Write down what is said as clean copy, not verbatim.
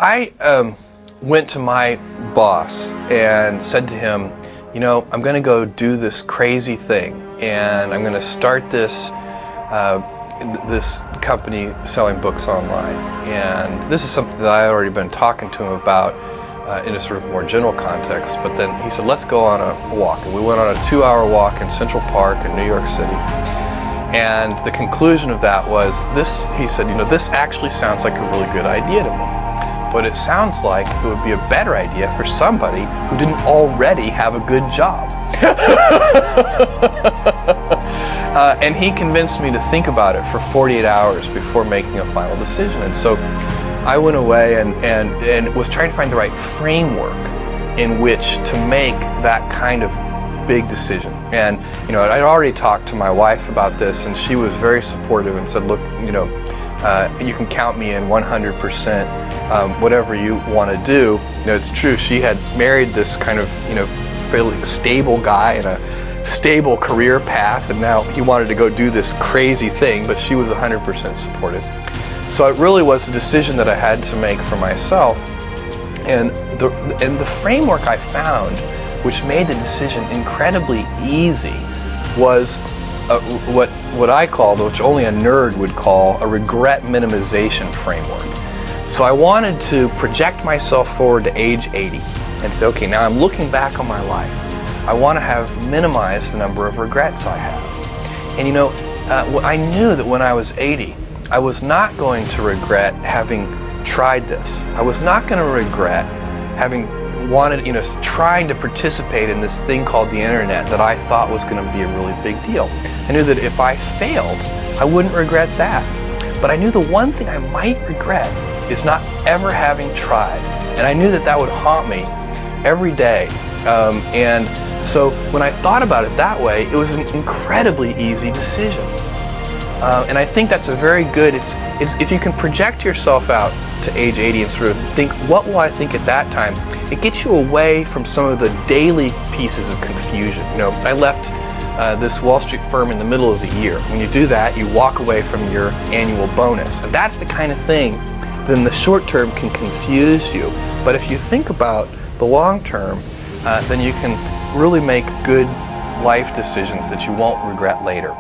I went to my boss and said to him, you know, I'm going to go do this crazy thing, and I'm going to start this this company selling books online. And this is something that I had already been talking to him about in a sort of more general context. But then he said, let's go on a walk. And we went on a 2-hour walk in Central Park in New York City. And the conclusion of that was this. He said, you know, this actually sounds like a really good idea to me, but it sounds like it would be a better idea for somebody who didn't already have a good job. And he convinced me to think about it for 48 hours before making a final decision. And so I went away and was trying to find the right framework in which to make that kind of big decision. And you know, I'd already talked to my wife about this, and she was very supportive and said, look, you know, you can count me in 100%. Whatever you want to do. You know, it's true, she had married this kind of, you know, fairly stable guy in a stable career path, and now he wanted to go do this crazy thing, but she was 100% supportive. So it really was a decision that I had to make for myself, and the framework I found, which made the decision incredibly easy, was what I called, which only a nerd would call, a regret minimization framework. So I wanted to project myself forward to age 80 and say, okay, now I'm looking back on my life. I want to have minimized the number of regrets I have. And you know, I knew that when I was 80, I was not going to regret having tried this. I was not going to regret having wanted, you know, trying to participate in this thing called the internet that I thought was going to be a really big deal. I knew that if I failed, I wouldn't regret that. But I knew the one thing I might regret is not ever having tried. And I knew that that would haunt me every day. And so when I thought about it that way, it was an incredibly easy decision. And I think that's a very good, it's if you can project yourself out to age 80 and sort of think, what will I think at that time? It gets you away from some of the daily pieces of confusion. You know, I left this Wall Street firm in the middle of the year. When you do that, you walk away from your annual bonus. And that's the kind of thing then the short term can confuse you. But if you think about the long term, then you can really make good life decisions that you won't regret later.